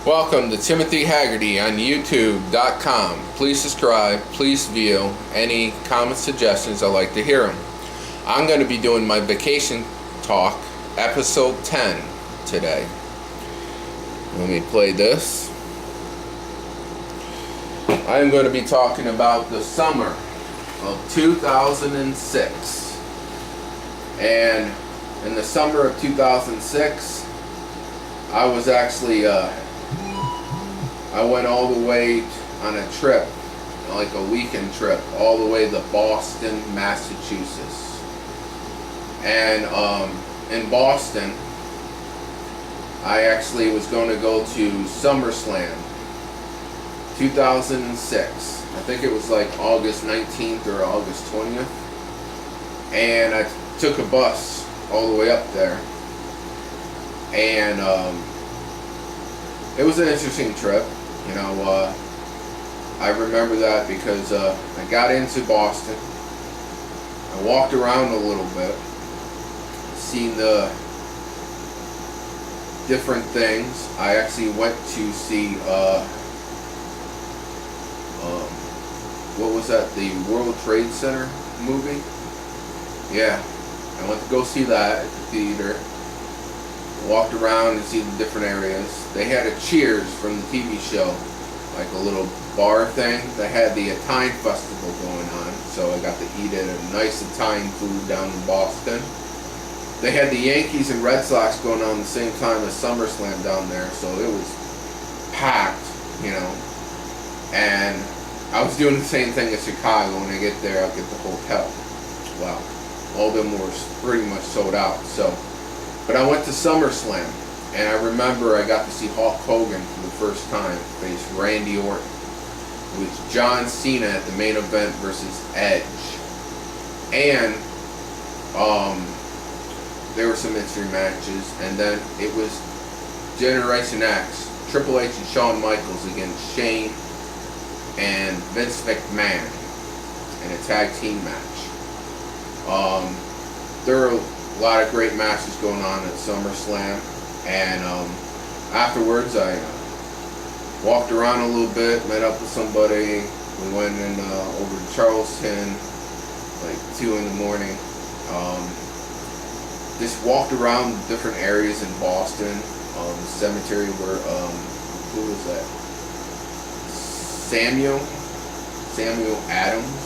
Welcome to Timothy Haggerty on YouTube.com. Please subscribe, please view. Any comments, suggestions, I'd like to hear them. I'm going to be doing my vacation talk, episode 10 today. Let me play this. I am going to be talking about the summer of 2006. And in the summer of 2006, I was actually, I went all the way on a trip, like a weekend trip, all the way to Boston, Massachusetts. And in Boston, I actually was going to go to SummerSlam 2006. I think it was like August 19th or August 20th. And I took a bus all the way up there. And it was an interesting trip. You know, I remember that because I got into Boston. I walked around a little bit, seen the different things. I actually went to see, what was that, the World Trade Center movie? Yeah, I went to go see that at the theater. Walked around and see the different areas. They had a Cheers from the TV show, like a little bar thing. They had the Italian festival going on, so I got to eat at a nice Italian food down in Boston. They had the Yankees and Red Sox going on at the same time as SummerSlam down there, so it was packed, you know. And I was doing the same thing in Chicago. When I get there, I'll get the hotel. Well, all of them were pretty much sold out, so. But I went to SummerSlam, and I remember I got to see Hulk Hogan for the first time face Randy Orton. It was John Cena at the main event versus Edge. And there were some mystery matches, and then it was Generation X, Triple H and Shawn Michaels against Shane and Vince McMahon in a tag team match. There were a lot of great matches going on at SummerSlam, and afterwards I walked around a little bit, met up with somebody. We went in over to Charleston, like 2 in the morning. Just walked around different areas in Boston. The cemetery where who was that? Samuel Adams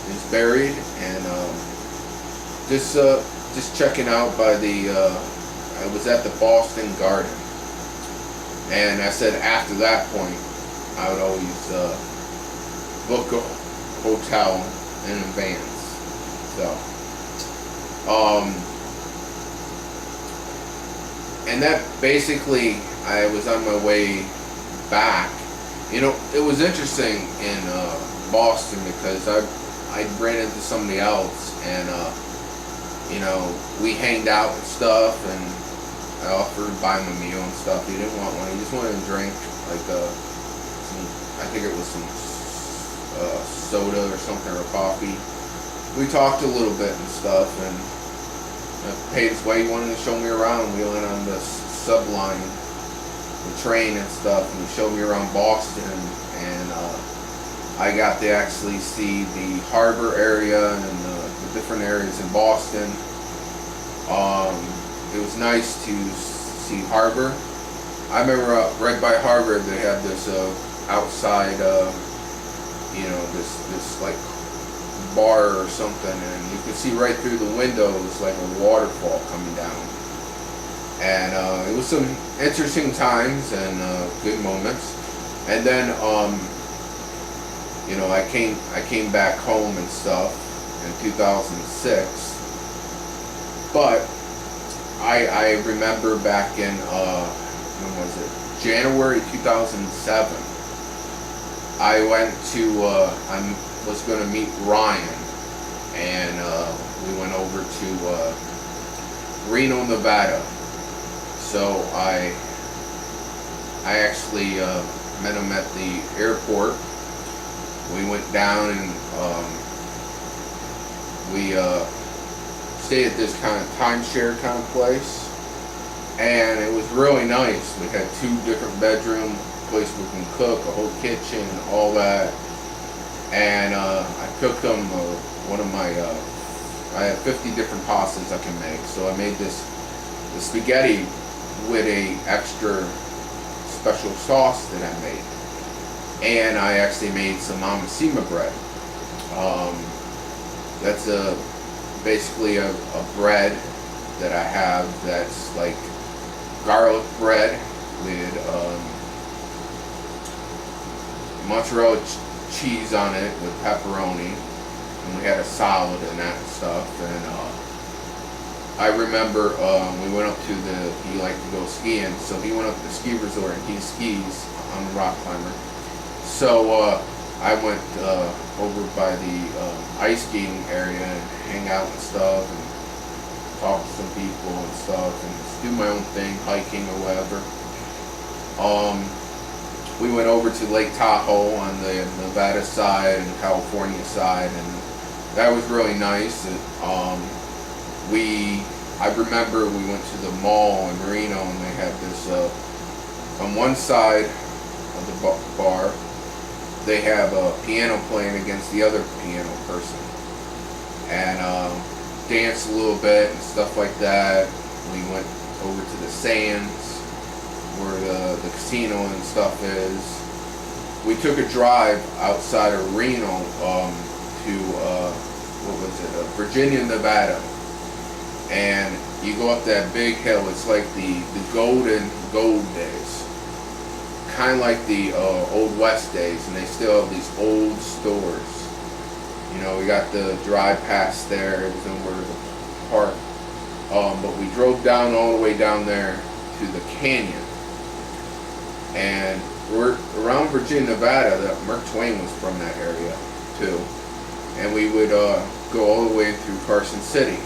is buried, and just checking out by the, I was at the Boston Garden, and I said after that point, I would always book a hotel in advance. So, and that basically, I was on my way back. You know, it was interesting in Boston because I ran into somebody else, and you know, we hanged out and stuff, and I offered to buy him a meal and stuff. He didn't want one. He just wanted a drink, like I think it was some soda or something, or coffee. We talked a little bit and stuff, and I paid his way. He wanted to show me around. We went on the subline, the train and stuff, and he showed me around Boston, and I got to actually see the harbor area and the different areas in Boston. It was nice to see harbor. I remember right by harbor they had this outside, you know, this like bar or something, and you could see right through the windows like a waterfall coming down. And it was some interesting times and good moments. And then you know, I came back home and stuff in 2006, but I remember back in when was it, January 2007, I went to I was going to meet Ryan, and we went over to Reno, Nevada. So I actually met him at the airport. We went down, and we stayed at this kind of timeshare kind of place. and it was really nice. We had 2 different bedrooms, a place we can cook, a whole kitchen, and all that. And I cooked them. One of my, I have 50 different pastas I can make. So I made the spaghetti with a extra special sauce that I made, and I actually made some Mamasima bread. That's basically a bread that I have that's like garlic bread with mozzarella cheese on it with pepperoni, and we had a salad and that stuff. And I remember we went up to he liked to go skiing, so he went up to the ski resort and he skis. I'm a rock climber. So I went over by the ice skating area and hang out and stuff and talk to some people and stuff and just do my own thing, hiking or whatever. We went over to Lake Tahoe on the Nevada side and California side, and that was really nice. I remember we went to the mall in Reno, and they had this on one side of the bar they have a piano playing against the other piano person, and dance a little bit and stuff like that. We went over to the Sands where the casino and stuff is. We took a drive outside of Reno to Virginia, Nevada, and you go up that big hill. It's like the golden gold days, kind of like the old West days, and they still have these old stores. You know, we got the drive past there. It was over the park, but we drove down all the way down there to the canyon, and we're around Virginia, Nevada. That Mark Twain was from that area too, and we would go all the way through Carson City.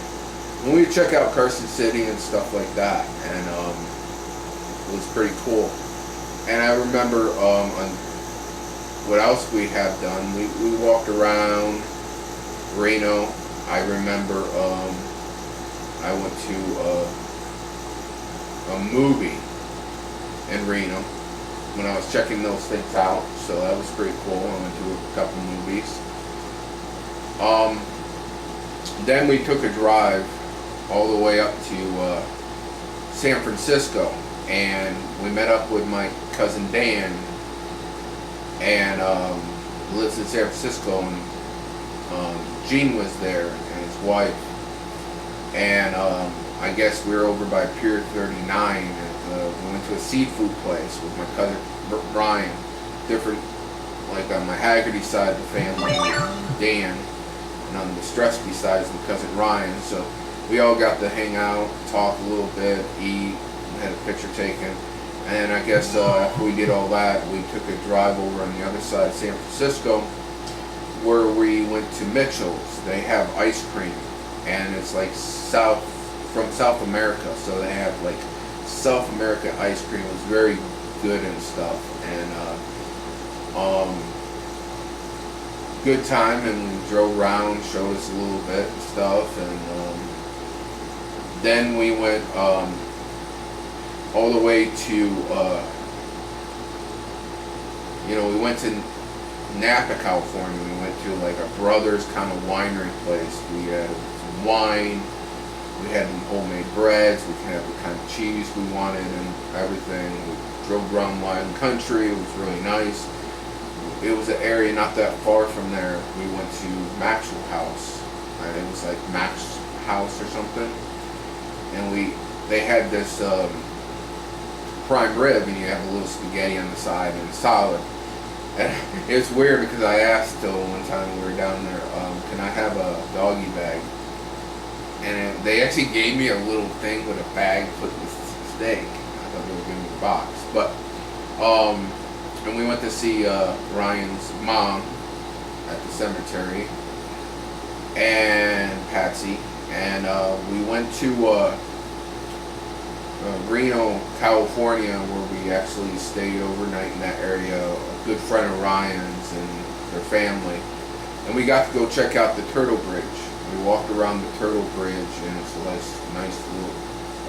And we would check out Carson City and stuff like that, and it was pretty cool. And I remember on what else we have done. We walked around Reno. I remember I went to a movie in Reno when I was checking those things out, so that was pretty cool. I went to a couple movies. Then we took a drive all the way up to San Francisco, and we met up with my cousin Dan, and lives in San Francisco, and Gene was there and his wife, and I guess we were over by Pier 39, and we went to a seafood place with my cousin Brian, different, like on my Haggerty side of the family, Dan, and on the Stresky side is my cousin Ryan. So we all got to hang out, talk a little bit, eat, and had a picture taken. And I guess after we did all that, we took a drive over on the other side of San Francisco, where we went to Mitchell's. They have ice cream, and it's like from South America, so they have like South American ice cream. It was very good and stuff, and good time. And we drove around, showed us a little bit and stuff, and then we went all the way to we went to Napa, California. We went to like a brother's kind of winery place. We had some wine, we had homemade breads, we could have the kind of cheese we wanted and everything. We drove around wine country. It was really nice. It was an area not that far from there. We went to Maxwell House, and it was like Max House or something, and they had this prime rib, and you have a little spaghetti on the side and salad. And it's weird because I asked one time we were down there, can I have a doggy bag? And they actually gave me a little thing with a bag to put the steak. I thought they were giving me a box. But, and we went to see Ryan's mom at the cemetery, and Patsy, and we went to Reno, California, where we actually stayed overnight in that area. A good friend of Ryan's and their family, and we got to go check out the Turtle Bridge. We walked around the Turtle Bridge, and it's a nice little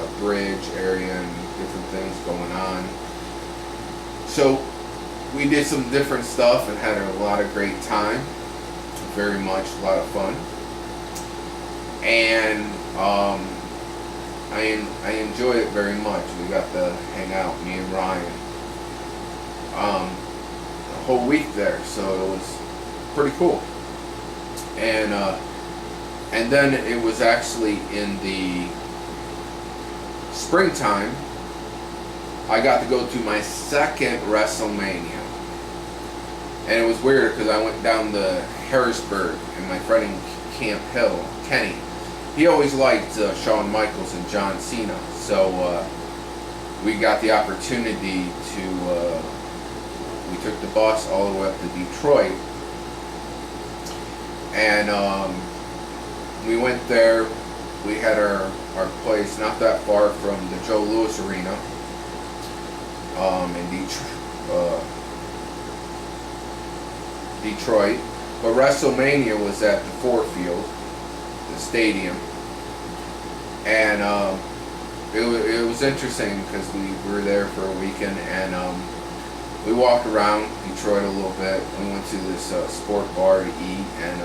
a bridge area and different things going on. So we did some different stuff and had a lot of great time. Very much, a lot of fun. And I enjoyed it very much. We got to hang out, me and Ryan, a whole week there, so it was pretty cool. And then it was actually in the springtime. I got to go to my second WrestleMania, and it was weird because I went down to Harrisburg, and my friend in Camp Hill, Kenny, he always liked Shawn Michaels and John Cena, so we got the opportunity to, we took the bus all the way up to Detroit, and we went there. We had our place not that far from the Joe Louis Arena in Detroit, but WrestleMania was at the Ford Field, the stadium, and it was interesting because we were there for a weekend, and we walked around Detroit a little bit. We went to this sport bar to eat, and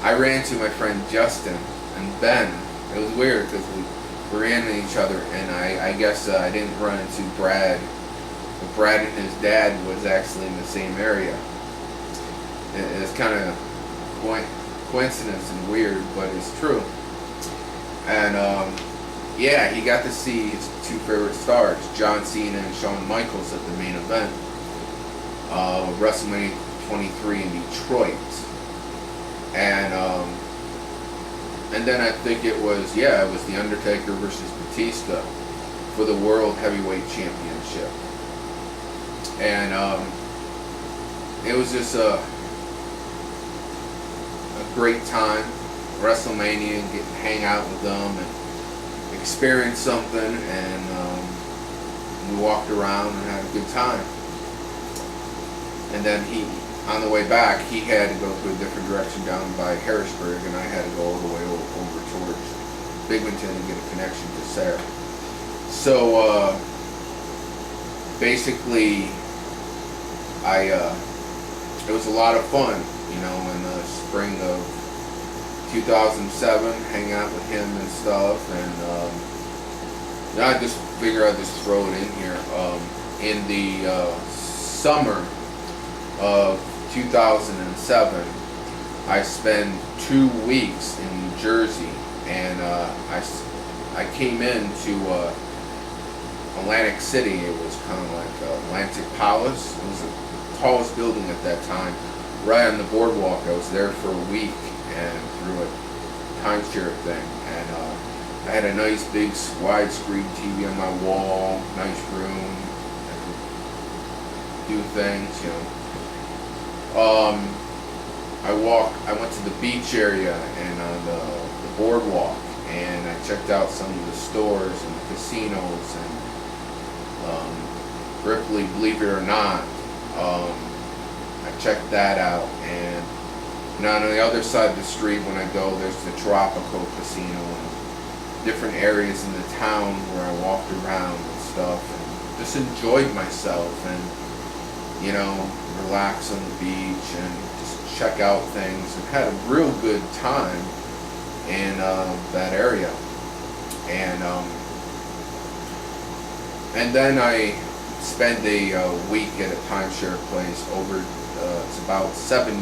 I ran into my friend Justin and Ben. It was weird because we ran into each other, and I guess I didn't run into Brad, but Brad and his dad was actually in the same area. It's kind of coincidence and weird, but it's true. And yeah, he got to see his two favorite stars, John Cena and Shawn Michaels, at the main event, WrestleMania 23 in Detroit. And then I think it was The Undertaker versus Batista for the World Heavyweight Championship. And it was just a great time, WrestleMania, and get to hang out with them and experience something, and we walked around and had a good time. And then on the way back, he had to go to a different direction down by Harrisburg, and I had to go all the way over towards Binghamton and get a connection to Sarah. So basically, it was a lot of fun, you know, in the spring of 2007, hang out with him and stuff, and I just figure I'd just throw it in here. In the summer of 2007, I spent 2 weeks in New Jersey, and I came into Atlantic City. It was kind of like Atlantic Palace. It was the tallest building at that time, right on the boardwalk. I was there for a week and through a timeshare thing, and I had a nice big widescreen TV on my wall, nice room. I could do things, you know. I went to the beach area and on the boardwalk, and I checked out some of the stores and the casinos, and Ripley, believe it or not, I checked that out. And on the other side of the street, when I go, there's the Tropical Casino, and different areas in the town where I walked around and stuff, and just enjoyed myself, and, you know, relax on the beach and just check out things, and had a real good time in that area. And then I spent a week at a timeshare place over. It's about 7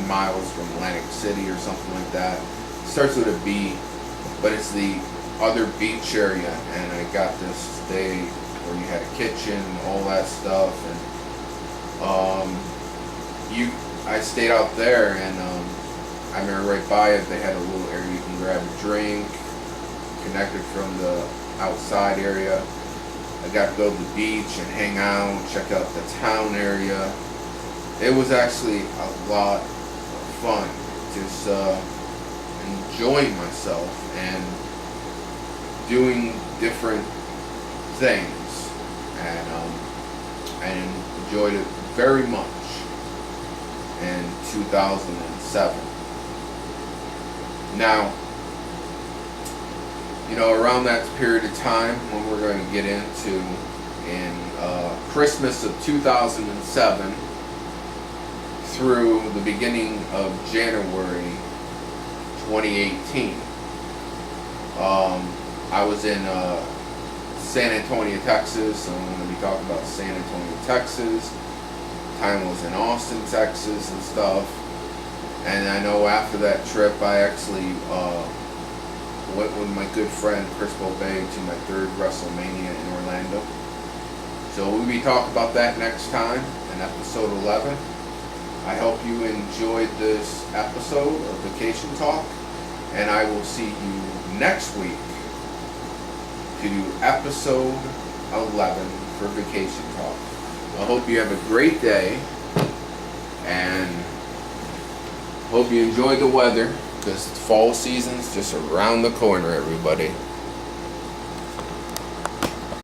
miles from Atlantic City or something like that. It starts with a B, but it's the other beach area, and I got to stay where you had a kitchen and all that stuff, and I stayed out there, and I remember right by it they had a little area you can grab a drink, connected from the outside area. I got to go to the beach and hang out, check out the town area. It was actually a lot of fun, just enjoying myself and doing different things, and I enjoyed it very much in 2007. Now, around that period of time when we're going to get into in Christmas of 2007 through the beginning of January 2018. I was in San Antonio, Texas, so I'm going to be talking about San Antonio, Texas. Time was in Austin, Texas and stuff. And I know after that trip I actually went with my good friend Chris Bobay to my third WrestleMania in Orlando. So we'll be talking about that next time in episode 11. I hope you enjoyed this episode of Vacation Talk, and I will see you next week to do episode 11 for Vacation Talk. I hope you have a great day, and hope you enjoy the weather, because fall season's just around the corner, everybody.